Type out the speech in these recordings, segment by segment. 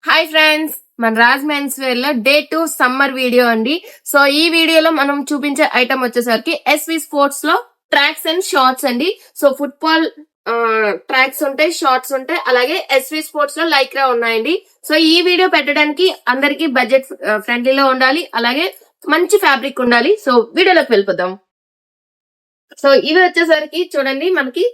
Hi friends, మన Raj men's wear లో day 2 summer video అండి. సో ఈ వీడియోలో మనం చూపించే ఐటమ్ వచ్చేసరికి ఎస్వి స్పోర్ట్స్ లో ట్రాక్స్ అండ్ షార్ట్స్ అండి. సో ఫుట్బాల్ ట్రాక్స్ ఉంటాయి, షార్ట్స్ ఉంటాయి, అలాగే ఎస్వి స్పోర్ట్స్ లో లైక్రా ఉన్నాయండి. సో ఈ వీడియో పెట్టడానికి అందరికి బడ్జెట్ ఫ్రెండ్లీలో ఉండాలి, అలాగే మంచి ఫ్యాబ్రిక్ ఉండాలి. సో వీడియోలోకి వెళ్ళిపోదాం. సో ఇవి వచ్చేసరికి చూడండి, మనకి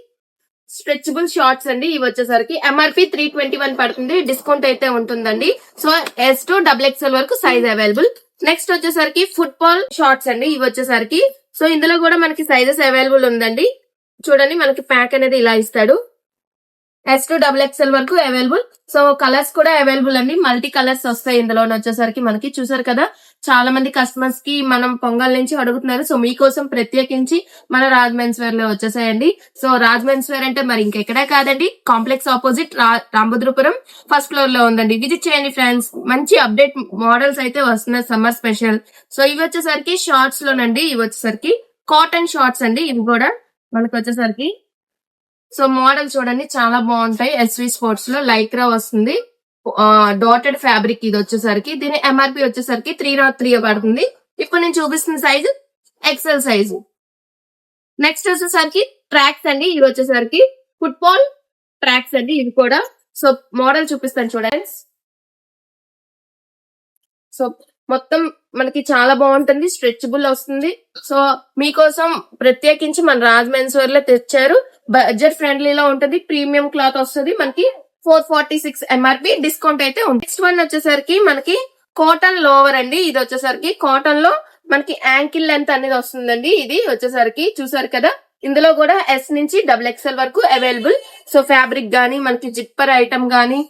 స్ట్రెచబుల్ షార్ట్స్ అండి. ఇవి వచ్చేసరికి ఎంఆర్పి 321 పడుతుంది, డిస్కౌంట్ అయితే ఉంటుందండి. సో S2 XXL వరకు సైజ్ అవైలబుల్. నెక్స్ట్ వచ్చేసరికి ఫుట్బాల్ షార్ట్స్ అండి. ఇవి వచ్చేసరికి సో ఇందులో కూడా మనకి సైజెస్ అవైలబుల్ ఉందండి. చూడండి, మనకి ప్యాక్ అనేది ఇలా ఇస్తాడు. S2 XXL వరకు అవైలబుల్. సో కలర్స్ కూడా అవైలబుల్ అండి, మల్టీ కలర్స్ వస్తాయి ఇందులో వచ్చేసరికి. మనకి చూసారు కదా, చాలా మంది కస్టమర్స్ కి మనం పొంగల్ నుంచి అడుగుతున్నారు. సో మీకోసం ప్రత్యేకించి మన రాజ్ మెన్స్ వేర్ లో వచ్చేసాయండి. సో రాజ్ మెన్స్ వేర్ అంటే మరి ఇంకెక్కడా కాదండి, complex opposite Rambhadrapuram first floor లో ఉందండి. విజిట్ చేయండి ఫ్రెండ్స్. మంచి అప్డేట్ మోడల్స్ అయితే వస్తున్నాయి సమ్మర్ స్పెషల్. సో ఇవి వచ్చేసరికి షార్ట్స్ లోనండి. ఇవి వచ్చేసరికి కాటన్ షార్ట్స్ అండి. ఇవి కూడా మనకు వచ్చేసరికి సో మోడల్ చూడండి, చాలా బాగుంటాయి. ఎస్వి స్పోర్ట్స్ లో లైక్రా వస్తుంది, డాటెడ్ ఫ్యాబ్రిక్. ఇది వచ్చేసరికి దీని ఎంఆర్పి వచ్చేసరికి 303 పడుతుంది. ఇప్పుడు నేను చూపిస్తున్న సైజు XL సైజు. నెక్స్ట్ వచ్చేసరికి ట్రాక్స్ అండి. ఇవి వచ్చేసరికి ఫుట్బాల్ ట్రాక్స్ అండి. ఇవి కూడా సో మోడల్ చూపిస్తాను చూడండి. సో మొత్తం మనకి చాలా బాగుంటుంది, స్ట్రెచబుల్ వస్తుంది. సో మీకోసం ప్రత్యేకించి మన రాజ్ మెన్స్ వేర్ లో తెచ్చారు. బడ్జెట్ ఫ్రెండ్లీలో ఉంటుంది, ప్రీమియం క్లాత్ వస్తుంది. మనకి 446 ఎంఆర్పి, డిస్కౌంట్ అయితే ఉంది. నెక్స్ట్ వన్ వచ్చేసరికి మనకి కాటన్ లోవర్ అండి. ఇది వచ్చేసరికి కాటన్ లో మనకి యాంకిల్ లెంత్ అనేది వస్తుందండి. ఇది వచ్చేసరికి చూసారు కదా, ఇందులో కూడా S నుంచి XXL వరకు అవైలబుల్. సో ఫ్యాబ్రిక్ గానీ, మనకి జిప్పర్ ఐటమ్ గానీ,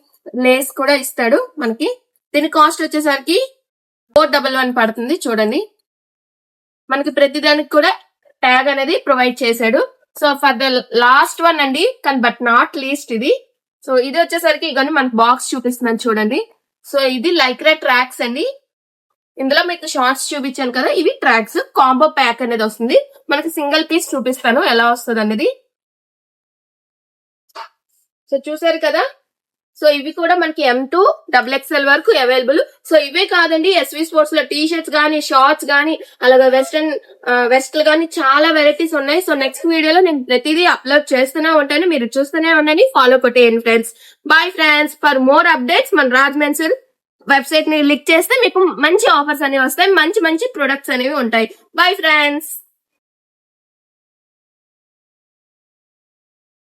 లేస్ కూడా ఇస్తాడు మనకి. దీని కాస్ట్ వచ్చేసరికి 411 పడుతుంది. చూడండి, మనకి ప్రతిదానికి కూడా ట్యాగ్ అనేది ప్రొవైడ్ చేశాడు. So for the last one అండి, కానీ బట్ నాట్ లీస్ట్ ఇది. సో ఇది వచ్చేసరికి కానీ మనకి బాక్స్ చూపిస్తున్నాను చూడండి. సో ఇది లైక్రా ట్రాక్స్ అండి. ఇందులో మీకు షార్ట్స్ చూపించాను కదా, ఇవి ట్రాక్స్ కాంబో ప్యాక్ అనేది వస్తుంది. మనకి సింగిల్ పీస్ చూపిస్తాను ఎలా వస్తుంది అనేది. సో చూసారు కదా, సో ఇవి కూడా మనకి M2 XXL వరకు అవైలబుల్. సో ఇవే కాదండి, ఎస్వి స్పోర్ట్స్ లో టీ షర్ట్స్ గానీ, షార్ట్స్ గానీ, అలాగే వెస్ట్ గానీ చాలా వెరైటీస్ ఉన్నాయి. సో నెక్స్ట్ వీడియోలో నేను ప్రతిదీ అప్లోడ్ చేస్తూనే ఉంటాను, మీరు చూస్తూనే ఉండండి, ఫాలో కొట్టేయండి friends. Bye friends. For more updates మన రాజ్ మెన్స్ వెబ్సైట్ ని క్లిక్ చేస్తే మీకు మంచి ఆఫర్స్ అనేవి వస్తాయి, మంచి మంచి ప్రొడక్ట్స్ అనేవి ఉంటాయి. Bye friends.